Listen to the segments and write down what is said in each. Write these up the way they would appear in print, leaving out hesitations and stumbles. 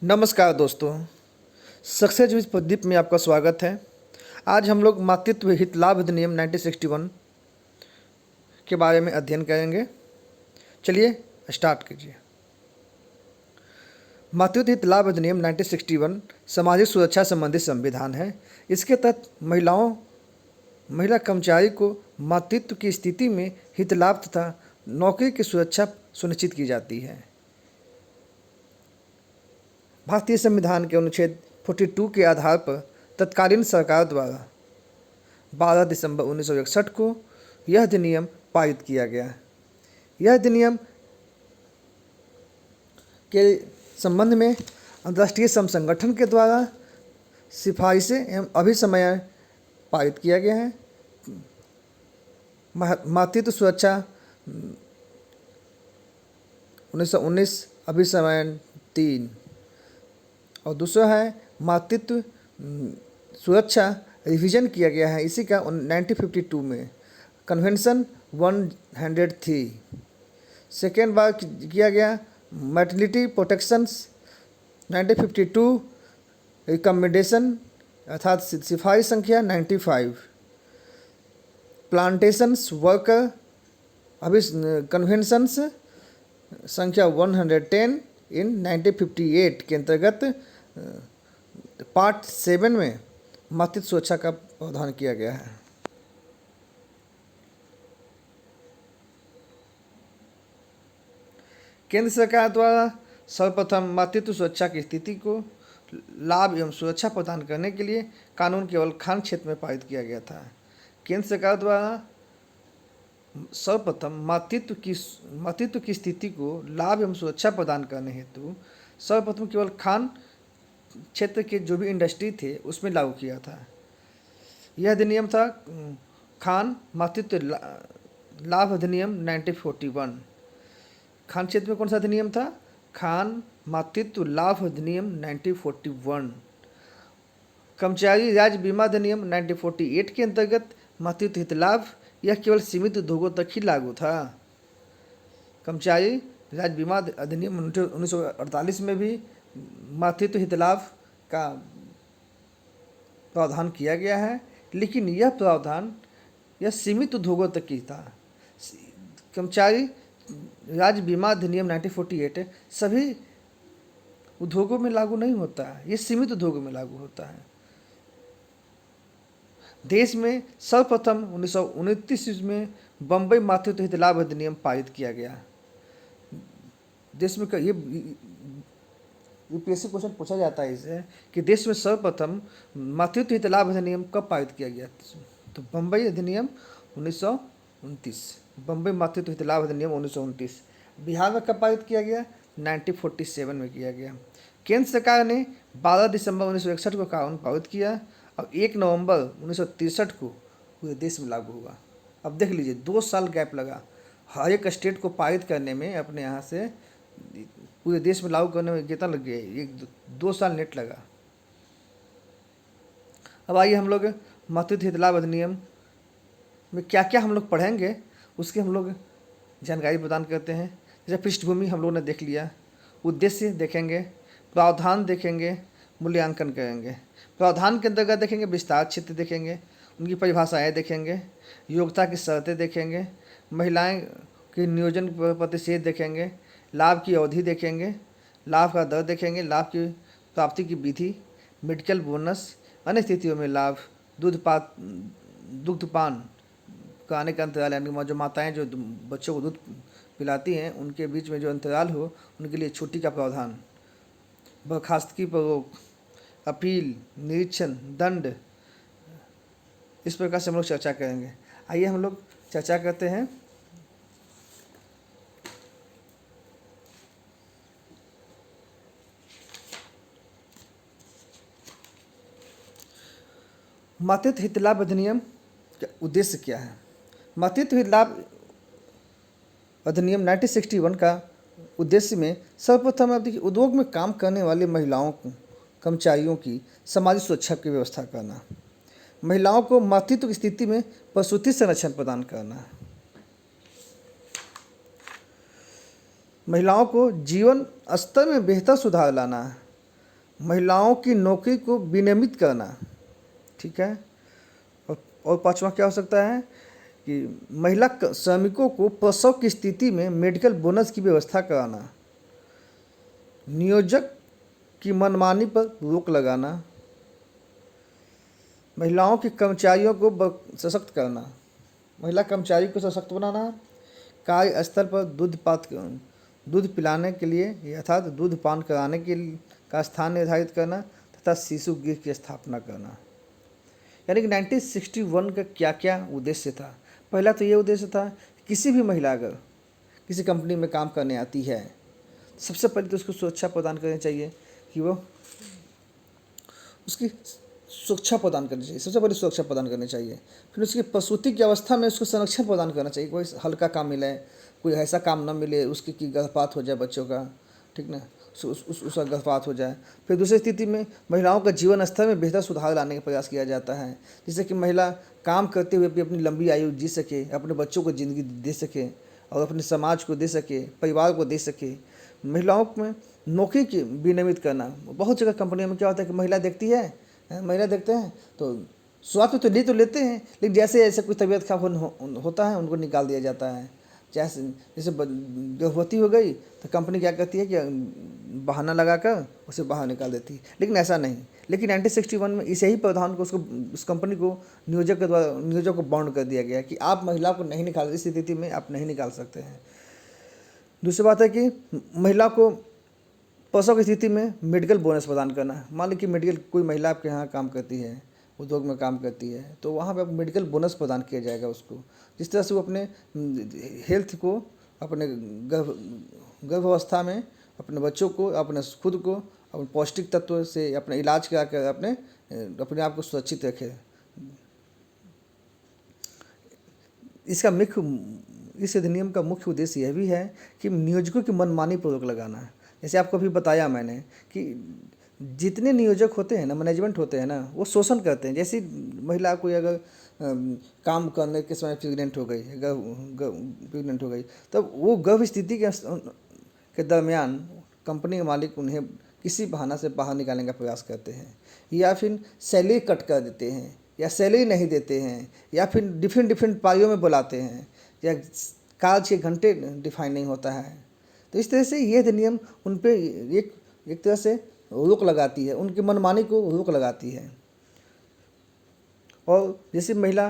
नमस्कार दोस्तों, success with Pradeep में आपका स्वागत है। आज हम लोग मातृत्व हित लाभ अधिनियम 1961 के बारे में अध्ययन करेंगे। चलिए स्टार्ट कीजिए। मातृत्व हित लाभ अधिनियम 1961 सामाजिक सुरक्षा संबंधी संविधान है। इसके तहत महिला कर्मचारी को मातृत्व की स्थिति में हित लाभ तथा नौकरी की सुरक्षा सुनिश्चित की जाती है। भारतीय संविधान के अनुच्छेद 42 के आधार पर तत्कालीन सरकार द्वारा 12 दिसंबर 1961 को यह अधिनियम पारित किया गया। यह अधिनियम के संबंध में अंतर्राष्ट्रीय श्रम संगठन के द्वारा सिफारिशें एवं अभिसमय पारित किया गया है। मातृत्व सुरक्षा 1919 अभिसमय 3 और दूसरा है मातृत्व सुरक्षा रिवीजन किया गया है, इसी का 1952 में कन्वेंशन 103 सेकेंड बार किया गया। मैटरनिटी प्रोटेक्शंस 1952 रिकमेंडेशन अर्थात सिफारिश संख्या 95 प्लांटेशंस वर्कर अभी कन्वेंशंस संख्या 110 इन 1958 के अंतर्गत पार्ट 7 में मातृत्व सुरक्षा का प्रावधान किया गया है। केंद्र सरकार द्वारा सर्वप्रथम मातृत्व सुरक्षा की स्थिति को लाभ एवं सुरक्षा प्रदान करने के लिए कानून केवल खान क्षेत्र में पारित किया गया था। केंद्र सरकार द्वारा सर्वप्रथम मातृत्व की स्थिति को लाभ एवं सुरक्षा प्रदान करने हेतु सर्वप्रथम केवल खान क्षेत्र के जो भी इंडस्ट्री थे उसमें लागू किया था। यह अधिनियम था खान मातृत्व लाभ अधिनियम 1941। खान क्षेत्र में कौन सा अधिनियम था? खान मातृत्व लाभ अधिनियम 1941। कर्मचारी राज्य बीमा अधिनियम 1948 के अंतर्गत मातृत्व हित लाभ यह केवल सीमित उद्योगों तक ही लागू था। कर्मचारी राज्य बीमा अधिनियम 1948 में भी मातृत्व हित लाभ का प्रावधान किया गया है, लेकिन यह प्रावधान यह सीमित उद्योगों तक ही था। कर्मचारी राज्य बीमा अधिनियम 1948 सभी उद्योगों में लागू नहीं होता है, ये सीमित उद्योगों में लागू होता है। देश में सर्वप्रथम 1929 में बम्बई मातृत्व हित लाभ अधिनियम पारित किया गया। देश में ये यूपीएससी क्वेश्चन पूछा जाता है इससे कि देश में सर्वप्रथम मातृत्व हित लाभ अधिनियम कब पारित किया गया? तो बम्बई अधिनियम 1929, बम्बई मातृत्व हित लाभ अधिनियम 1929। बिहार में कब पारित किया गया? 1947 में किया गया। केंद्र सरकार ने 12 दिसंबर 1961 को कानून पारित किया और 1 नवंबर 1963 को पूरे देश में लागू हुआ। अब देख लीजिए 2 साल गैप लगा हर एक स्टेट को पारित करने में, अपने यहाँ से पूरे देश में लागू करने में कितना लग गया? 1-2 साल नेट लगा। अब आइए हम लोग मातृत्व हित लाभ अधिनियम में क्या क्या हम लोग पढ़ेंगे उसकी हम लोग जानकारी प्रदान करते हैं। जैसे पृष्ठभूमि हम लोगों ने देख लिया, उद्देश्य देखेंगे, प्रावधान देखेंगे, मूल्यांकन करेंगे। प्रावधान के अंतर्गत देखेंगे विस्तार क्षेत्र देखेंगे, उनकी परिभाषाएँ देखेंगे, योग्यता की शर्तें देखेंगे, महिलाएं के नियोजन प्रतिशत देखेंगे, लाभ की अवधि देखेंगे, लाभ का दर देखेंगे, लाभ की प्राप्ति की विधि, मेडिकल बोनस, अन्य स्थितियों में लाभ, दुग्धपान कराने का अंतराल, यानी जो माताएं जो बच्चों को दूध पिलाती हैं उनके बीच में जो अंतराल हो उनके लिए छुट्टी का प्रावधान, बर्खास्तगी पर रोक, अपील, निरीक्षण, दंड, इस प्रकार से हम लोग चर्चा करेंगे। आइए हम लोग चर्चा करते हैं। मातृत्व हित लाभ अधिनियम का उद्देश्य क्या है? मातृत्व हित लाभ अधिनियम 1961 का उद्देश्य में सर्वप्रथम अब देखिए उद्योग में काम करने वाले महिलाओं को कर्मचारियों की सामाजिक सुरक्षा की व्यवस्था करना, महिलाओं को मातृत्व की स्थिति में प्रसूति संरक्षण प्रदान करना, महिलाओं को जीवन स्तर में बेहतर सुधार लाना, महिलाओं की नौकरी को विनियमित करना, ठीक है। और पांचवा क्या हो सकता है कि महिला श्रमिकों को प्रसव की स्थिति में मेडिकल बोनस की व्यवस्था कराना, नियोजक की मनमानी पर रोक लगाना, महिलाओं के कर्मचारियों को सशक्त करना, महिला कर्मचारी को सशक्त बनाना, कार्यस्थल पर दूध पिलाने के लिए अर्थात दूध पान कराने के का स्थान निर्धारित करना तथा शिशु गृह की स्थापना करना। यानी कि 1961 का क्या क्या उद्देश्य था। पहला तो ये उद्देश्य था कि किसी भी महिला अगर किसी कंपनी में काम करने आती है, सबसे पहले तो उसको सुरक्षा प्रदान करनी चाहिए कि वो उसकी सुरक्षा प्रदान करनी चाहिए, सबसे पहले सुरक्षा प्रदान करनी चाहिए। फिर उसकी प्रसूति की अवस्था में उसको संरक्षण प्रदान करना चाहिए, कोई हल्का काम मिले, कोई ऐसा काम न मिले उसकी कि गर्भपात हो जाए बच्चों का, ठीक ना, उसका गर्भपात हो जाए। फिर दूसरी स्थिति में महिलाओं का जीवन स्तर में बेहतर सुधार लाने का प्रयास किया जाता है, जिससे कि महिला काम करते हुए भी अपनी लंबी आयु जी सके, अपने बच्चों को ज़िंदगी दे सके और अपने समाज को दे सके, परिवार को दे सके। महिलाओं में नौकरी की विनियमित करना, बहुत जगह कंपनियों में क्या होता है कि महिला देखती है, महिला देखते हैं तो शुरुआत में तो लेते हैं, लेकिन जैसे जैसे कोई तबीयत खराब होता है उनको निकाल दिया जाता है। जैसे गर्भवती हो गई तो कंपनी क्या करती है कि बहाना लगाकर उसे बाहर निकाल देती है, लेकिन ऐसा नहीं। लेकिन 1961 में इसे ही प्रावधान को उस कंपनी को नियोजक को बाउंड कर दिया गया कि आप महिला को नहीं निकाल, इस स्थिति में आप नहीं निकाल सकते हैं। दूसरी बात है कि महिला को प्रसव की स्थिति में मेडिकल बोनस प्रदान करना। मान ली कि कोई महिला आपके यहाँ काम करती है, उद्योग में काम करती है, तो वहाँ पे मेडिकल बोनस प्रदान किया जाएगा उसको, जिस तरह से वो अपने हेल्थ को, अपने गर्भावस्था में अपने बच्चों को, अपने खुद को अपने पौष्टिक तत्व से अपने इलाज करा कर अपने आप को सुरक्षित रखे। इस अधिनियम का मुख्य उद्देश्य यह भी है कि नियोजकों की मनमानी पर रोक लगाना है। जैसे आपको अभी बताया मैंने कि जितने नियोजक होते हैं ना, मैनेजमेंट होते हैं ना, वो शोषण करते हैं। जैसे महिला कोई अगर काम करने के समय प्रेग्नेंट हो गई, तब वो गर्भ स्थिति के दरमियान कंपनी के मालिक उन्हें किसी बहाना से बाहर निकालने का प्रयास करते हैं, या फिर सैलरी कट कर देते हैं, या सैलरी नहीं देते हैं, या फिर डिफरेंट पारियों में बुलाते हैं, या कार्य के घंटे डिफाइन नहीं होता है। तो इस तरह से ये अधिनियम उन पर एक तरह से रोक लगाती है, उनकी मनमानी को रोक लगाती है। और जैसे महिला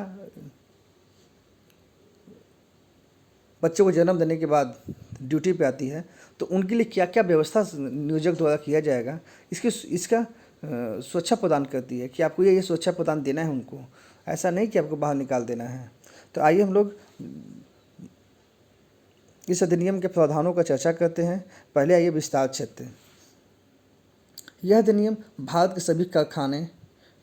बच्चों को जन्म देने के बाद ड्यूटी पे आती है, तो उनके लिए क्या क्या व्यवस्था नियोजक द्वारा किया जाएगा, इसका सुरक्षा प्रदान करती है कि आपको ये सुरक्षा प्रदान देना है उनको, ऐसा नहीं कि आपको बाहर निकाल देना है। तो आइए हम लोग इस अधिनियम के प्रावधानों का चर्चा करते हैं। पहले आइए विस्तार क्षेत्र। यह अधिनियम भारत के सभी कारखाने,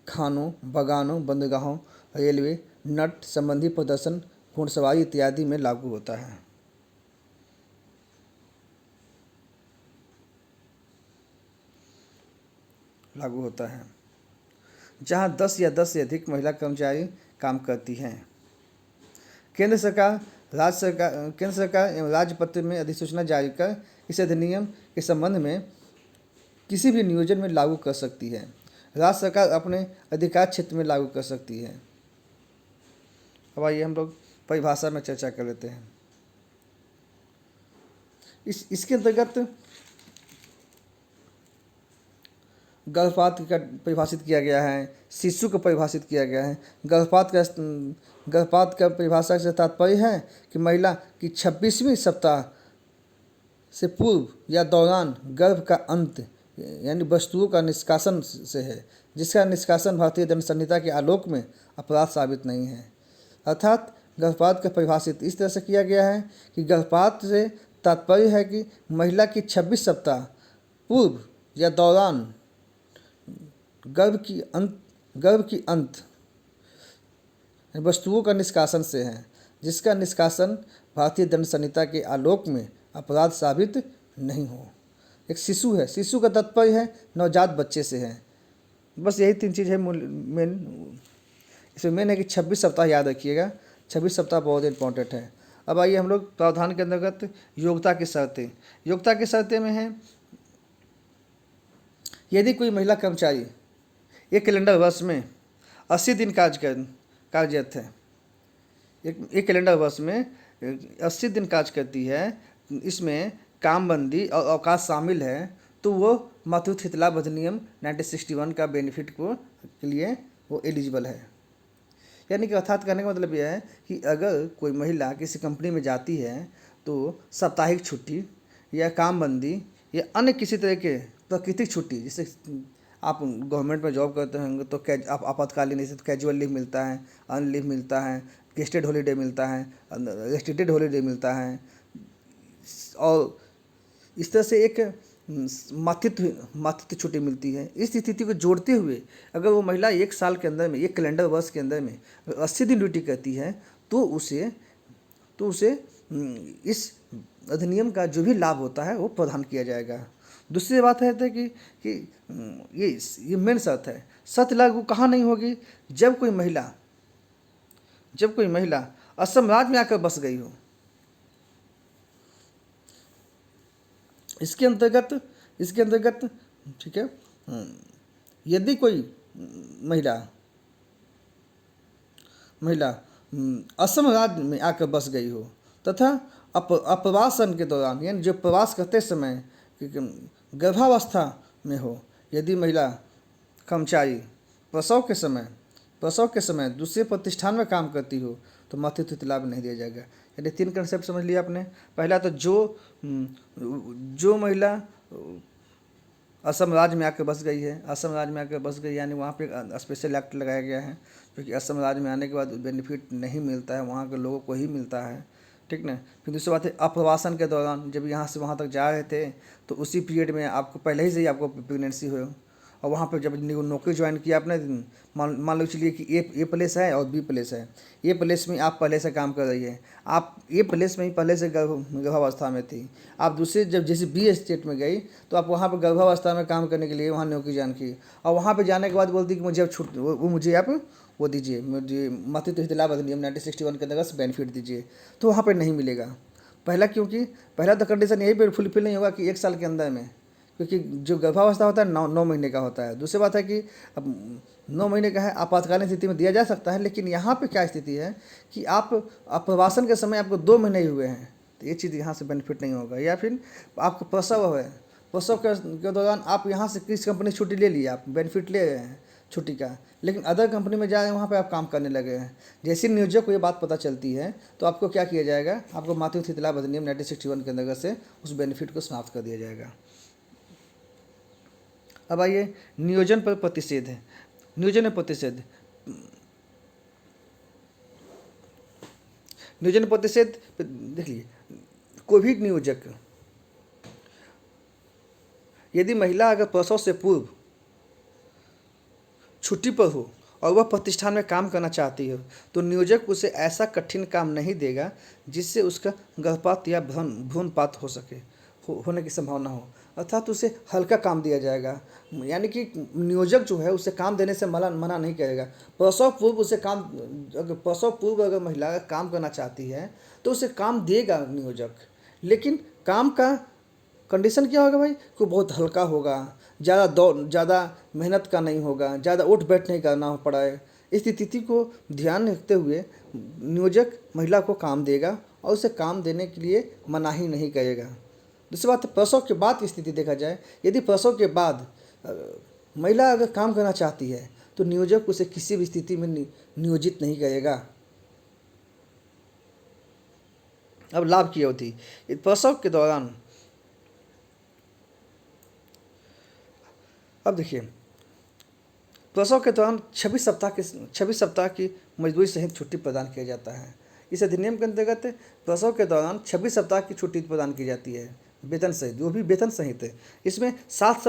खानों, बगानों, बंदरगाहों, रेलवे, नट संबंधी प्रदर्शन, घुड़सवारी इत्यादि में लागू होता है। जहां 10 या 10 से अधिक महिला कर्मचारी काम करती हैं। केंद्र सरकार एवं राज्य पत्र में अधिसूचना जारी कर इस अधिनियम के संबंध में किसी भी नियोजन में लागू कर सकती है। राज्य सरकार अपने अधिकार क्षेत्र में लागू कर सकती है। अब आइए हम लोग परिभाषा में चर्चा कर लेते हैं। इसके अंतर्गत गर्भपात का परिभाषित किया गया है, शिशु को परिभाषित किया गया है। गर्भपात का परिभाषा से तात्पर्य है कि महिला की 26वें सप्ताह से पूर्व या दौरान गर्भ का अंत यानी वस्तुओं का निष्कासन से है, जिसका निष्कासन भारतीय दंड संहिता के आलोक में अपराध साबित नहीं है। अर्थात गर्भपात का परिभाषित इस तरह से किया गया है कि गर्भपात से तात्पर्य है कि महिला की 26 सप्ताह पूर्व या दौरान गर्भ की अंत वस्तुओं का निष्कासन से है, जिसका निष्कासन भारतीय दंड संहिता के आलोक में अपराध साबित नहीं हो। एक शिशु है, शिशु का तात्पर्य है नवजात बच्चे से है। बस यही 3 चीज़ है इसमें मेन है कि 26 सप्ताह याद रखिएगा, 26 सप्ताह बहुत इंपॉर्टेंट है। अब आइए हम लोग प्रावधान के अंतर्गत योग्यता की शर्तें में हैं यदि कोई महिला कर्मचारी एक कैलेंडर वर्ष में 80 दिन कार्यरत है, एक कैलेंडर वर्ष में 80 दिन कार्य करती है, इसमें कामबंदी और अवकाश शामिल है, तो वो मातृत्व हित लाभ अधिनियम 1961 का बेनिफिट के लिए वो एलिजिबल है। यानी कि अर्थात कहने का मतलब यह है कि अगर कोई महिला किसी कंपनी में जाती है तो साप्ताहिक छुट्टी या कामबंदी या अन्य किसी तरह के प्राकृतिक छुट्टी, जैसे आप गवर्नमेंट में जॉब करते होंगे तो आप आपातकालीन जैसे तो कैजुअल लीव मिलता है, अन लीव मिलता है, गेस्टेड हॉलीडे मिलता है, रेस्ट्रिक्टेड हॉलीडे मिलता है, और इस तरह से एक मातृत्व छुट्टी मिलती है। इस स्थिति को जोड़ते हुए अगर वो महिला एक साल के अंदर में, एक कैलेंडर वर्ष के अंदर में 80 दिन ड्यूटी करती है तो उसे इस अधिनियम का जो भी लाभ होता है वो प्रदान किया जाएगा। दूसरी बात है कि ये मेन शर्त है। शर्त लागू कहाँ नहीं होगी? जब कोई महिला असम राज्य में आकर बस गई हो। इसके अंतर्गत ठीक है, यदि कोई महिला असम राज्य में आकर बस गई हो तथा अप्रवासन के दौरान, यानी जो प्रवास करते समय गर्भावस्था में हो, यदि महिला कर्मचारी प्रसव के समय दूसरे प्रतिष्ठान में काम करती हो तो मातृत्व लाभ नहीं दिया जाएगा। यानी 3 कंसेप्ट समझ लिया आपने। पहला तो जो महिला असम राज्य में आकर बस गई यानी वहाँ पे स्पेशल एक्ट लगाया गया है, क्योंकि असम राज्य में आने के बाद बेनिफिट नहीं मिलता है, वहाँ के लोगों को ही मिलता है, ठीक ना। फिर दूसरी बात है अप्रवासन के दौरान, जब यहाँ से वहाँ तक जा रहे थे तो उसी पीरियड में आपको पहले ही से ही आपको प्रेगनेंसी हो, और वहाँ पर जब नौकरी ज्वाइन किया आपने, मान लो चलिए कि ए प्लेस है और बी प्लेस है। ए प्लेस में आप पहले से काम कर रही है, आप ए प्लेस में ही पहले से गर्भावस्था में थी। आप दूसरे जैसे बी स्टेट में गई तो आप वहाँ पर गर्भावस्था में काम करने के लिए वहाँ नौकरी ज्वाइन की, और वहाँ पर जाने के बाद बोलती कि मुझे अब मुझे आप वो दीजिए, मुझे मातृत्व हित लाभ अधिनियम 1961 के अंतर्गत बेनिफिट दीजिए, तो वहाँ पर नहीं मिलेगा। क्योंकि पहला तो कंडीशन यही पर फुलफिल नहीं होगा कि 1 साल के अंदर में, क्योंकि जो गर्भावस्था होता है 9 महीने का होता है। दूसरी बात है कि अब 9 महीने का है, आपातकालीन स्थिति में दिया जा सकता है, लेकिन यहाँ पे क्या स्थिति है कि आप प्रवासन के समय आपको 2 महीने ही हुए हैं, तो ये चीज़ यहाँ से बेनिफिट नहीं होगा। या फिर आपको प्रसव है, प्रसव के दौरान आप यहाँ से किस कंपनी छुट्टी ले ली, आप बेनिफिट ले रहे हैं छुट्टी का, लेकिन अदर कंपनी में जा रहे हैं, वहाँ पे आप काम करने लगे हैं। जैसे नियोजक को ये बात पता चलती है तो आपको क्या किया जाएगा, आपको मातृत्व हित लाभ अधिनियम 1961 के अंतर्गत से उस बेनिफिट को समाप्त कर दिया जाएगा। अब आइए नियोजन पर प्रतिषेध है। नियोजन में प्रतिषेध देख लीजिए, कोई भी नियोजक यदि महिला अगर प्रसव से पूर्व छुट्टी पर हो और वह प्रतिष्ठान में काम करना चाहती हो तो नियोजक उसे ऐसा कठिन काम नहीं देगा जिससे उसका गर्भपात या भ्रूणपात होने की संभावना हो, अर्थात उसे हल्का काम दिया जाएगा। यानी कि नियोजक जो है उसे काम देने से मना नहीं करेगा। प्रसव पूर्व अगर महिला काम करना चाहती है तो उसे काम देगा नियोजक, लेकिन काम का कंडीशन क्या होगा भाई, कि बहुत हल्का होगा, ज़्यादा मेहनत का नहीं होगा, ज़्यादा उठ बैठ नहीं करना पड़े। इस स्थिति को ध्यान रखते हुए नियोजक महिला को काम देगा और उसे काम देने के लिए मनाही नहीं करेगा। दूसरी बात, प्रसव के बाद की स्थिति देखा जाए, यदि प्रसव के बाद महिला अगर काम करना चाहती है तो नियोजक उसे किसी भी स्थिति में नियोजित नहीं करेगा। अब लाभ की अवधि, प्रसव के दौरान, अब देखिए, प्रसव के दौरान 26 सप्ताह की मजदूरी सहित छुट्टी प्रदान किया जाता है। इस अधिनियम के अंतर्गत प्रसव के दौरान 26 सप्ताह की छुट्टी प्रदान की जाती है, वेतन सहित, वो भी वेतन सहित है। इसमें 7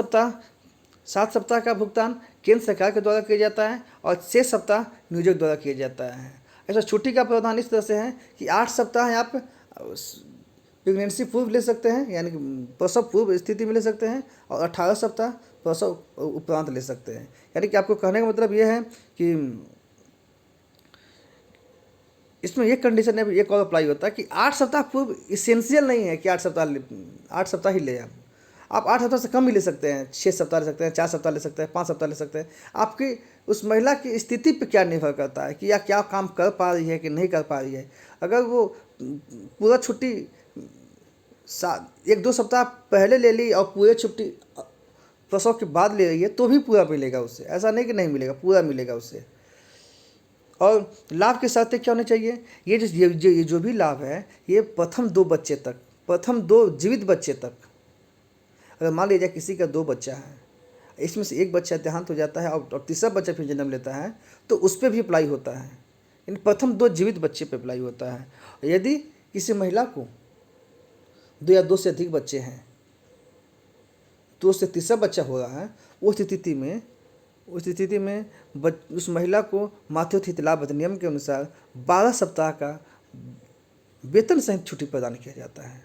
सप्ताह का भुगतान केंद्र सरकार के द्वारा किया जाता है और 6 सप्ताह नियोजक द्वारा किया जाता है। ऐसा छुट्टी का प्रावधान इस तरह से है कि 8 सप्ताह आप प्रेगनेंसी पूर्व ले सकते हैं, यानी प्रसव पूर्व स्थिति में ले सकते हैं, और 18 सप्ताह प्रसव उपरांत ले सकते हैं। यानी कि आपको कहने का मतलब यह है कि इसमें एक कंडीशन है, एक और अप्लाई होता है कि 8 सप्ताह पूर्व इसेंशियल नहीं है कि 8 सप्ताह ही ले। आप 8 सप्ताह से कम भी ले सकते हैं, 6 सप्ताह ले सकते हैं, 4 सप्ताह ले सकते हैं, 5 सप्ताह ले सकते हैं। आपकी उस महिला की स्थिति पे क्या निर्भर करता है कि या क्या काम कर पा रही है कि नहीं कर पा रही है। अगर वो पूरा छुट्टी 1-2 सप्ताह पहले ले ली और पूरे छुट्टी प्रसव के बाद ले रही है तो भी पूरा मिलेगा उससे, ऐसा नहीं कि नहीं मिलेगा, पूरा मिलेगा उससे। और लाभ के साथ क्या होने चाहिए, ये जो भी लाभ है ये प्रथम 2 बच्चे तक, प्रथम 2 जीवित बच्चे तक। अगर मान लीजिए किसी का 2 बच्चा है, इसमें से एक बच्चा देहांत हो जाता है और तीसरा बच्चा फिर जन्म लेता है तो उस पर भी अप्लाई होता है। इन प्रथम 2 जीवित बच्चे पर अप्लाई होता है। यदि किसी महिला को 2 या 2 से अधिक बच्चे हैं, 2 से तीसरा बच्चा हो रहा है, उस स्थिति में उस महिला को मातृत्व लाभ अधिनियम के अनुसार 12 सप्ताह का वेतन सहित छुट्टी प्रदान किया जाता है।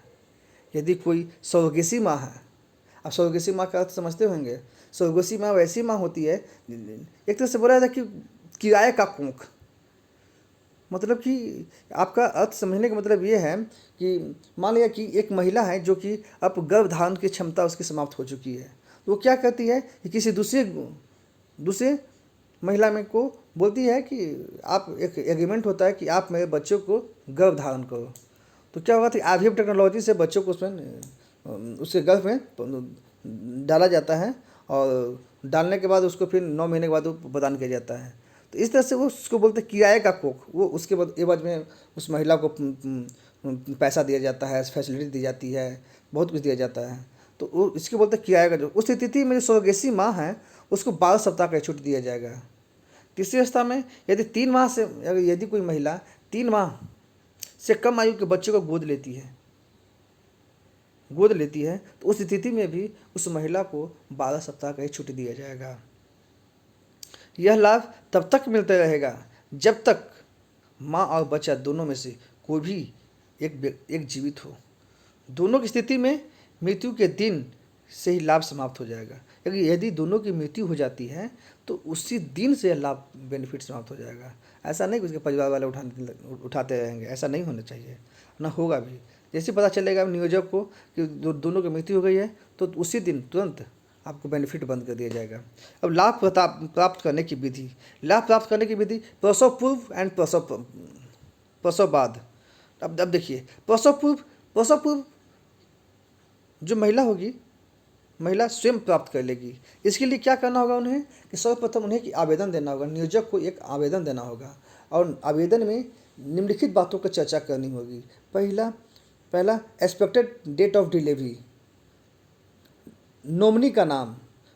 यदि कोई सरोगेसी माँ है, आप सरोगेसी माँ का अर्थ समझते होंगे। सरोगेसी माँ वैसी माँ होती है, एक तरह से बोला जाता है कि किराए का कोख। मतलब कि आपका अर्थ समझने का मतलब ये है कि मान लिया कि एक महिला है जो कि अब गर्भधारण की क्षमता उसकी समाप्त हो चुकी है, तो वो क्या करती है कि किसी दूसरे महिला में को बोलती है कि आप, एक एग्रीमेंट होता है कि आप मेरे बच्चों को गर्भ धारण करो। तो क्या होगा कि IVF टेक्नोलॉजी से बच्चों को उसमें उसके गर्भ में डाला जाता है और डालने के बाद उसको फिर 9 महीने के बाद वो प्रदान किया जाता है। तो इस तरह से वो उसको बोलते हैं किराए का कोख। वो उसके बाद एवज में उस महिला को पैसा दिया जाता है, फैसिलिटी दी जाती है, बहुत कुछ दिया जाता है। तो वो इसके बोलते हैं किराए का। जो उस स्थिति में जो सरोगेसी माँ है उसको 12 सप्ताह का छूट दिया जाएगा। तीसरी अवस्था में यदि 3 माह से, यदि कोई महिला 3 माह से कम आयु के बच्चे को गोद लेती है तो उस स्थिति में भी उस महिला को 12 सप्ताह का ही छुट्टी दिया जाएगा। यह लाभ तब तक मिलता रहेगा जब तक माँ और बच्चा दोनों में से कोई भी एक जीवित हो। दोनों की स्थिति में मृत्यु के दिन से ही लाभ समाप्त हो जाएगा। क्योंकि यदि दोनों की मृत्यु हो जाती है तो उसी दिन से लाभ बेनिफिट समाप्त हो जाएगा। ऐसा नहीं कि उसके परिवार वाले उठाते रहेंगे, ऐसा नहीं होना चाहिए, ना होगा भी। जैसे पता चलेगा नियोजक को कि दोनों की मृत्यु हो गई है तो उसी दिन तुरंत आपको बेनिफिट बंद कर दिया जाएगा। अब लाभ प्राप्त करने की विधि, प्रसव पूर्व एंड प्रसव बाद। अब देखिए, प्रसव पूर्व जो महिला होगी, महिला स्वयं प्राप्त कर लेगी। इसके लिए क्या करना होगा उन्हें कि सर्वप्रथम उन्हें कि आवेदन देना होगा, नियोजक को एक आवेदन देना होगा और आवेदन में निम्नलिखित बातों पर चर्चा करनी होगी। पहला expected date of delivery, nominee का नाम,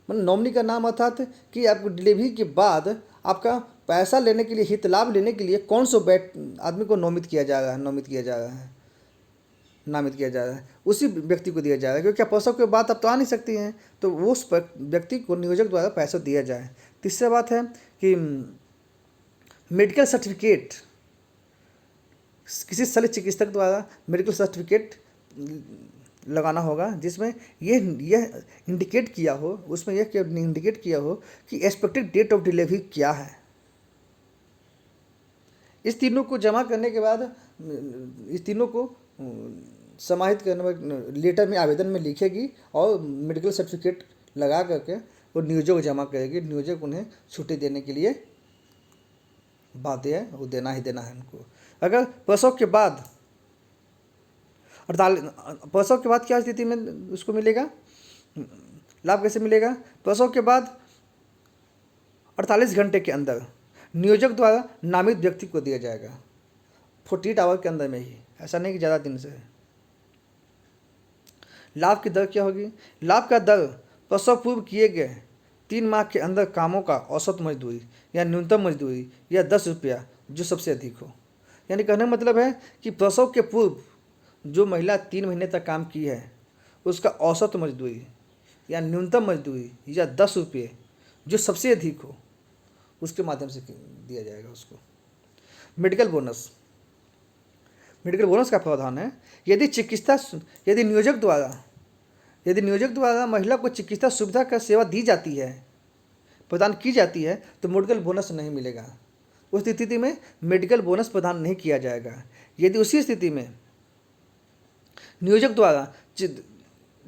मतलब नॉमिनी का नाम अर्थात कि आपको डिलीवरी के बाद आपका पैसा लेने के लिए, हित लाभ लेने के लिए कौन सा आदमी को नामित किया जा रहा है, उसी व्यक्ति को दिया जा रहा है। क्योंकि प्रसव के बाद आप तो आ नहीं सकती हैं, तो वो उस व्यक्ति को नियोजक द्वारा पैसा दिया जाए। तीसरा बात है कि मेडिकल सर्टिफिकेट, किसी शल्य चिकित्सक द्वारा मेडिकल सर्टिफिकेट लगाना होगा जिसमें यह इंडिकेट किया हो, उसमें यह इंडिकेट किया हो कि एक्सपेक्टेड डेट ऑफ डिलीवरी क्या है। इस तीनों को जमा करने के बाद, इस तीनों को समाहित करने में लेटर में, आवेदन में लिखेगी और मेडिकल सर्टिफिकेट लगा करके वो नियोजक को जमा करेगी। नियोजक उन्हें छुट्टी देने के लिए बाध्य है, वो देना ही देना है उनको। अगर प्रसव के बाद क्या स्थिति में उसको मिलेगा लाभ, कैसे मिलेगा? प्रसव के बाद 48 घंटे के अंदर नियोजक द्वारा नामित व्यक्ति को दिया जाएगा, 48 आवर के अंदर में ही, ऐसा नहीं कि ज़्यादा दिन से। लाभ की दर क्या होगी? लाभ का दर प्रसव पूर्व किए गए 3 माह के अंदर कामों का औसत मजदूरी या न्यूनतम मजदूरी या 10 रुपया जो सबसे अधिक हो। यानी कहने का मतलब है कि प्रसव के पूर्व जो महिला 3 महीने तक काम की है उसका औसत मजदूरी या न्यूनतम मजदूरी या 10 रुपये जो सबसे अधिक हो उसके माध्यम से दिया जाएगा उसको। मेडिकल बोनस का प्रावधान है, यदि नियोजक द्वारा महिला को चिकित्सा सुविधा का सेवा दी जाती है, प्रदान की जाती है तो मेडिकल बोनस नहीं मिलेगा। उस स्थिति में मेडिकल बोनस प्रदान नहीं किया जाएगा। यदि उसी स्थिति में नियोजक द्वारा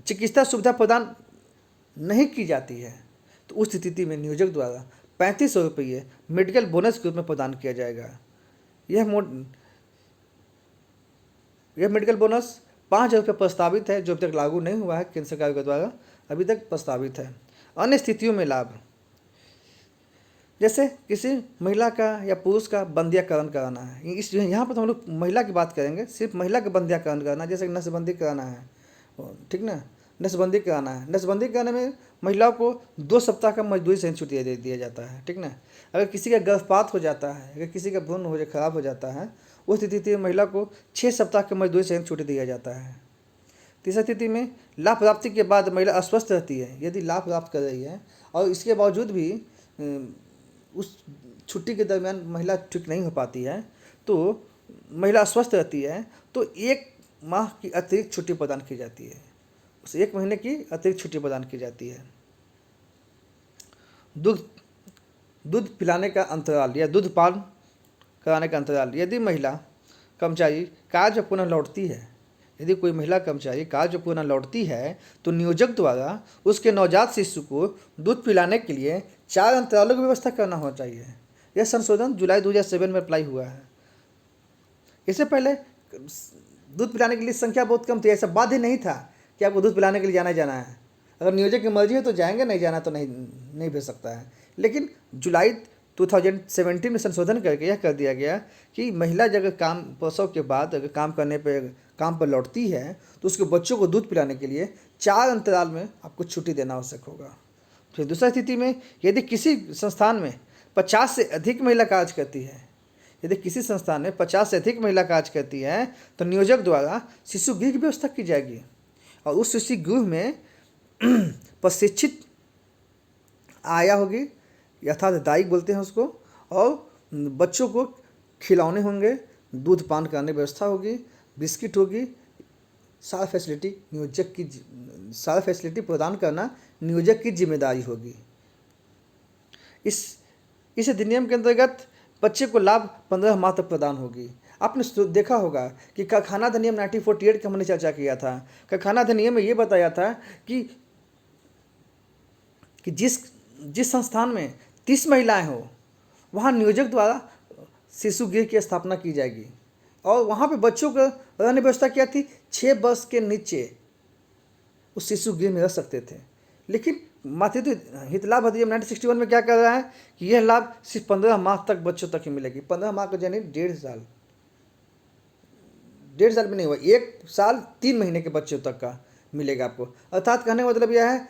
चिकित्सा सुविधा प्रदान नहीं की जाती है तो उस स्थिति में नियोजक द्वारा 3500 रुपये मेडिकल बोनस के रूप में प्रदान किया जाएगा। यह मेडिकल बोनस 5,000 रुपये प्रस्तावित है, जो अभी तक लागू नहीं हुआ है, केंद्र सरकार के द्वारा अभी तक प्रस्तावित है। अन्य स्थितियों में लाभ, जैसे किसी महिला का या पुरुष का बंध्याकरण कराना है, इस यहाँ पर तो हम लोग महिला की बात करेंगे, सिर्फ महिला का बंध्याकरण कराना, जैसे नसबंदी कराना है, ठीक ना, नसबंदी कराना है। नसबंदी कराने में महिलाओं को 2 सप्ताह का मजदूरी से छुट्टी दे दिया जाता है, ठीक ना। अगर किसी का गर्भपात हो जाता है, अगर किसी का भ्रूण खराब हो जाता है, उस स्थिति में महिला को 6 सप्ताह की मजदूरी से छुट्टी दिया जाता है। तीसरी स्थिति में लाभ प्राप्ति के बाद महिला अस्वस्थ रहती है, यदि लाभ प्राप्त कर रही है और इसके बावजूद भी उस छुट्टी के दरमियान महिला ठीक नहीं हो पाती है, तो महिला अस्वस्थ रहती है, तो 1 माह की अतिरिक्त छुट्टी प्रदान की जाती है, उस 1 महीने की अतिरिक्त छुट्टी प्रदान की जाती है। दूध पिलाने का अंतराल या दूध पान कराने का अंतराल, यदि महिला कर्मचारी कार्य पुनः लौटती है, यदि कोई महिला कर्मचारी कार्य पुनः लौटती है तो नियोजक द्वारा उसके नवजात शिशु को दूध पिलाने के लिए 4 अंतरालों की व्यवस्था करना होना चाहिए। यह संशोधन जुलाई 2007 में अप्लाई हुआ है। इससे पहले दूध पिलाने के लिए संख्या बहुत कम थी, ऐसा बाध्य नहीं था कि आपको दूध पिलाने के लिए जाना है, अगर नियोजक की मर्जी है तो जाएंगे, नहीं जाना तो नहीं भेज सकता है। लेकिन जुलाई 2017 में संशोधन करके यह कर दिया गया कि महिला जब काम प्रसव के बाद अगर काम पर लौटती है तो उसके बच्चों को दूध पिलाने के लिए 4 अंतराल में आपको छुट्टी देना आवश्यक होगा। फिर दूसरी स्थिति में यदि किसी संस्थान में 50 से अधिक महिला कार्य करती है, यदि किसी संस्थान में 50 से अधिक महिला कार्य करती है तो नियोजक द्वारा शिशु गृह की व्यवस्था की जाएगी और उस शिशु गृह में प्रशिक्षित आया होगी, यथार्थ दाई बोलते हैं उसको, और बच्चों को खिलौने होंगे, दूध पान कराने की व्यवस्था होगी, बिस्किट होगी, सारा फैसिलिटी प्रदान करना नियोजक की जिम्मेदारी होगी। इस अधिनियम के अंतर्गत बच्चे को लाभ 15 माह तक प्रदान होगी। आपने देखा होगा कि कारखाना अधिनियम 1948 का हमने चर्चा किया था। कारखाना अधिनियम में ये बताया था कि जिस संस्थान में 30 महिलाएं हो वहाँ नियोजक द्वारा शिशु गृह की स्थापना की जाएगी और वहाँ पे बच्चों को रहने की व्यवस्था क्या थी, 6 वर्ष के नीचे उस शिशु गृह में रह सकते थे। लेकिन मातृत्व हित लाभ अधिनियम 1961 में क्या कर रहा है कि यह लाभ सिर्फ 15 माह तक बच्चों तक ही मिलेगी। 15 माह का यानी 1.5 साल भी नहीं हुआ, 1 साल 3 महीने के बच्चों तक का मिलेगा आपको। अर्थात कहने का मतलब यह है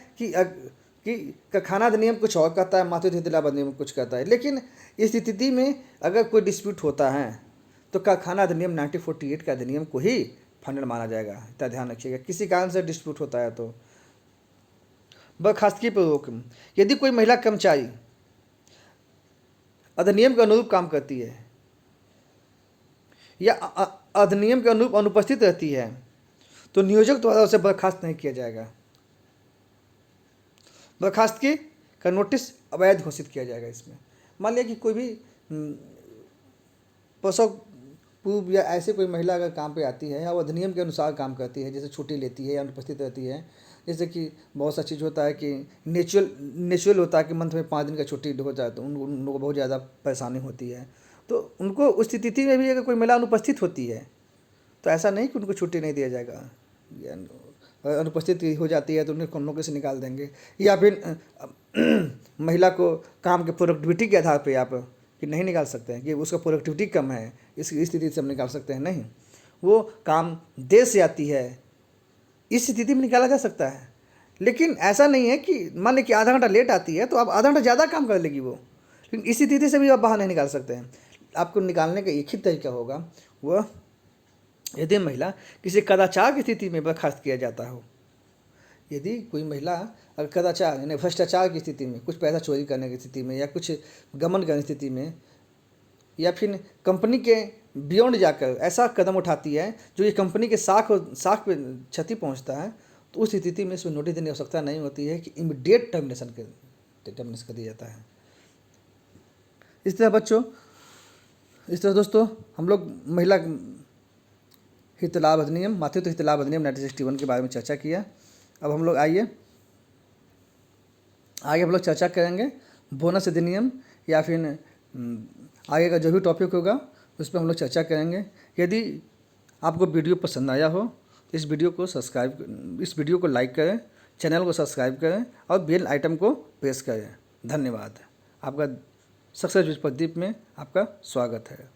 कि कारखाना अधिनियम कुछ और कहता है, मातृत्व हित लाभ अधिनियम कुछ कहता है। लेकिन इस स्थिति में अगर कोई डिस्प्यूट होता है तो कारखाना अधिनियम 1948 का अधिनियम को ही फाइनल माना जाएगा, इतना ध्यान रखिएगा। किसी कारण से डिस्प्यूट होता है तो बर्खास्तगी पर रोक, यदि कोई महिला कर्मचारी अधिनियम के अनुरूप काम करती है या अधिनियम के अनुरूप अनुपस्थित रहती है तो नियोजक द्वारा उसे बर्खास्त नहीं किया जाएगा। बर्खास्तगी का नोटिस अवैध घोषित किया जाएगा। इसमें मान लिया कि कोई भी प्रसव पूर्व या ऐसे कोई महिला अगर काम पे आती है या वो अधिनियम के अनुसार काम करती है, जैसे छुट्टी लेती है या अनुपस्थित रहती है, जैसे कि बहुत सा चीज़ होता है कि नेचुरल होता है कि मंथ में 5 दिन का छुट्टी हो जाए तो उन लोगों को बहुत ज़्यादा परेशानी होती है, तो उनको उस स्थिति में भी अगर कोई महिला अनुपस्थित होती है तो ऐसा नहीं कि उनको छुट्टी नहीं दिया जाएगा। अनुपस्थित हो जाती है तो उन्हें नौकरी से निकाल देंगे, या फिर महिला को काम के प्रोडक्टिविटी के आधार पर आप कि नहीं निकाल सकते हैं कि उसका प्रोडक्टिविटी कम है, इस स्थिति से हम निकाल सकते हैं, नहीं, वो काम देर से आती है, इस स्थिति में निकाला जा सकता है। लेकिन ऐसा नहीं है कि मान लें कि आधा घंटा लेट आती है तो आप आधा घंटा ज़्यादा काम कर लेगी वो, लेकिन इस स्थिति से भी आप बाहर नहीं निकाल सकते हैं। आपको निकालने का एक ही तरीका होगा, वह यदि महिला किसी कदाचार की स्थिति में बर्खास्त किया जाता हो। यदि कोई महिला अगर कदाचार यानी भ्रष्टाचार की स्थिति में, कुछ पैसा चोरी करने की स्थिति में, या कुछ गमन करने की स्थिति में, या फिर कंपनी के बियॉन्ड जाकर ऐसा कदम उठाती है जो ये कंपनी के साख पे क्षति पहुंचता है, तो उस स्थिति में इसमें नोटिस देने की आवश्यकता नहीं होती है कि इमीडिएट टर्मिनेशन कर दिया जाता है। इस तरह दोस्तों हम लोग महिला हित लाभ अधिनियम, मातृत्व हित लाभ अधिनियम 1961 के बारे में चर्चा किया। अब हम लोग आगे हम लोग चर्चा करेंगे बोनस अधिनियम या फिर आगे का जो भी टॉपिक होगा उस पर हम लोग चर्चा करेंगे। यदि आपको वीडियो पसंद आया हो तो इस वीडियो को लाइक करें, चैनल को सब्सक्राइब करें और बेल आइटम को प्रेस करें। धन्यवाद। आपका सक्सेस विद प्रदीप में आपका स्वागत है।